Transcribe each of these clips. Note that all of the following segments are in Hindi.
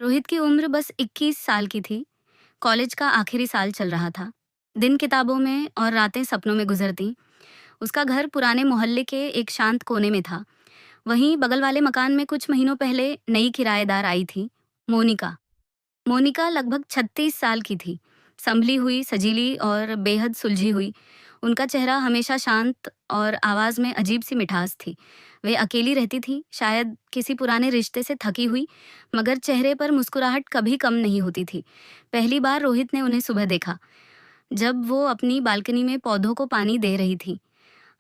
रोहित की उम्र बस 21 साल की थी। कॉलेज का आखिरी साल चल रहा था। दिन किताबों में और रातें सपनों में गुजरती। उसका घर पुराने मोहल्ले के एक शांत कोने में था। वहीं बगल वाले मकान में कुछ महीनों पहले नई किराएदार आई थी, मोनिका। मोनिका लगभग 36 साल की थी, संभली हुई, सजीली और बेहद सुलझी हुई। उनका चेहरा हमेशा शांत और आवाज में अजीब सी मिठास थी। वे अकेली रहती थी, शायद किसी पुराने रिश्ते से थकी हुई, मगर चेहरे पर मुस्कुराहट कभी कम नहीं होती थी। पहली बार रोहित ने उन्हें सुबह देखा, जब वो अपनी बालकनी में पौधों को पानी दे रही थी।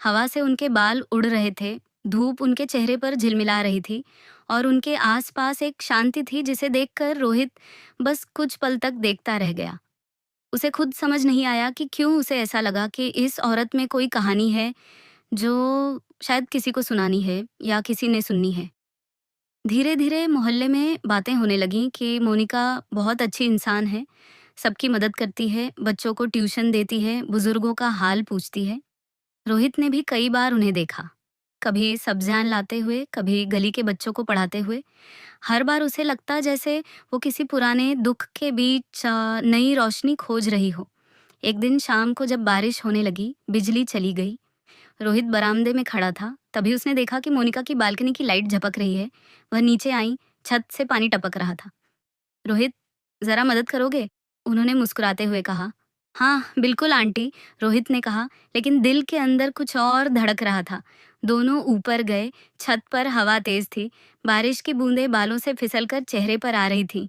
हवा से उनके बाल उड़ रहे थे, धूप उनके चेहरे पर झिलमिला रही थी और उनके आसपास एक शांति थी जिसे देखकर रोहित बस कुछ पल तक देखता रह गया। उसे खुद समझ नहीं आया कि क्यों उसे ऐसा लगा कि इस औरत में कोई कहानी है जो शायद किसी को सुनानी है या किसी ने सुननी है। धीरे धीरे मोहल्ले में बातें होने लगीं कि मोनिका बहुत अच्छी इंसान है, सबकी मदद करती है, बच्चों को ट्यूशन देती है, बुजुर्गों का हाल पूछती है। रोहित ने भी कई बार उन्हें देखा, कभी सब्जियां लाते हुए, कभी गली के बच्चों को पढ़ाते हुए। हर बार उसे लगता जैसे वो किसी पुराने दुख के बीच नई रोशनी खोज रही हो। एक दिन शाम को जब बारिश होने लगी, बिजली चली गई। रोहित बरामदे में खड़ा था, तभी उसने देखा कि मोनिका की बालकनी की लाइट झपक रही है। वह नीचे आई, छत से पानी टपक रहा था। रोहित, जरा मदद करोगे? उन्होंने मुस्कुराते हुए कहा। हाँ बिल्कुल आंटी, रोहित ने कहा, लेकिन दिल के अंदर कुछ और धड़क रहा था। दोनों ऊपर गए। छत पर हवा तेज थी, बारिश की बूंदें बालों से फिसलकर चेहरे पर आ रही थी।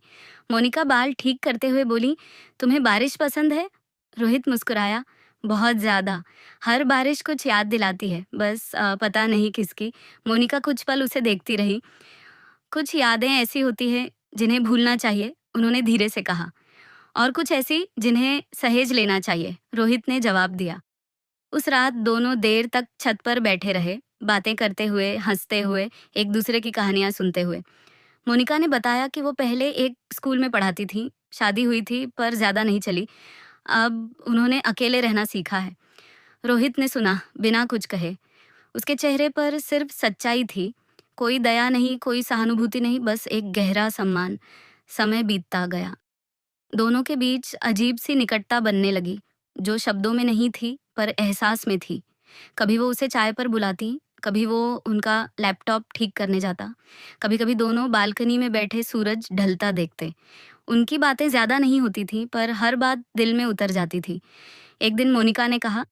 मोनिका बाल ठीक करते हुए बोली, तुम्हें बारिश पसंद है? रोहित मुस्कुराया, बहुत ज्यादा। हर बारिश कुछ याद दिलाती है, बस पता नहीं किसकी। मोनिका कुछ पल उसे देखती रही। कुछ यादें ऐसी होती हैं जिन्हें भूलना चाहिए, उन्होंने धीरे से कहा, और कुछ ऐसी जिन्हें सहेज लेना चाहिए, रोहित ने जवाब दिया। उस रात दोनों देर तक छत पर बैठे रहे, बातें करते हुए, हंसते हुए, एक दूसरे की कहानियां सुनते हुए। मोनिका ने बताया कि वो पहले एक स्कूल में पढ़ाती थी, शादी हुई थी पर ज्यादा नहीं चली। अब उन्होंने अकेले रहना सीखा है। रोहित ने सुना बिना कुछ कहे। उसके चेहरे पर सिर्फ सच्चाई थी, कोई दया नहीं, कोई सहानुभूति नहीं, बस एक गहरा सम्मान। समय बीतता गया। दोनों के बीच अजीब सी निकटता बनने लगी, जो शब्दों में नहीं थी पर एहसास में थी। कभी वो उसे चाय पर बुलाती, कभी वो उनका लैपटॉप ठीक करने जाता, कभी कभी दोनों बालकनी में बैठे सूरज ढलता देखते। उनकी बातें ज्यादा नहीं होती थी पर हर बात दिल में उतर जाती थी। एक दिन मोनिका ने कहा,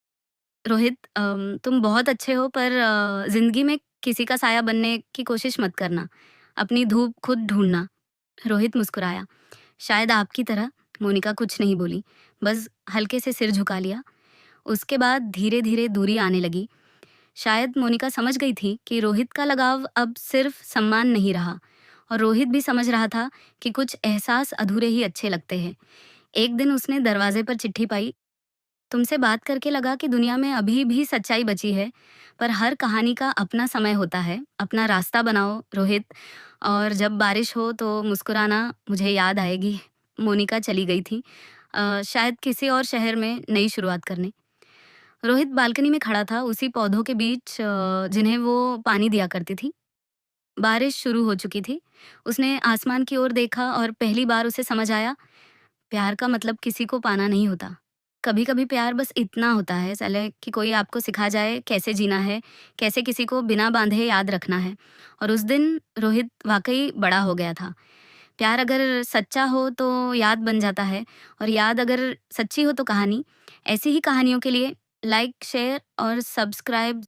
रोहित, तुम बहुत अच्छे हो पर जिंदगी में किसी का साया बनने की कोशिश मत करना, अपनी धूप खुद ढूंढना। रोहित मुस्कुराया, शायद आपकी तरह। मोनिका कुछ नहीं बोली, बस हल्के से सिर झुका लिया। उसके बाद धीरे धीरे दूरी आने लगी। शायद मोनिका समझ गई थी कि रोहित का लगाव अब सिर्फ सम्मान नहीं रहा, और रोहित भी समझ रहा था कि कुछ एहसास अधूरे ही अच्छे लगते हैं। एक दिन उसने दरवाजे पर चिट्ठी पाई, तुमसे बात करके लगा कि दुनिया में अभी भी सच्चाई बची है, पर हर कहानी का अपना समय होता है। अपना रास्ता बनाओ रोहित, और जब बारिश हो तो मुस्कुराना, मुझे याद आएगी। मोनिका चली गई थी, शायद किसी और शहर में नई शुरुआत करने। रोहित बालकनी में खड़ा था, उसी पौधों के बीच जिन्हें वो पानी दिया करती थी। बारिश शुरू हो चुकी थी। उसने आसमान की ओर देखा और पहली बार उसे समझ आया, प्यार का मतलब किसी को पाना नहीं होता। कभी कभी प्यार बस इतना होता है साले कि कोई आपको सिखा जाए कैसे जीना है, कैसे किसी को बिना बांधे याद रखना है। और उस दिन रोहित वाकई बड़ा हो गया था। प्यार अगर सच्चा हो तो याद बन जाता है, और याद अगर सच्ची हो तो कहानी। ऐसी ही कहानियों के लिए लाइक, शेयर और सब्सक्राइब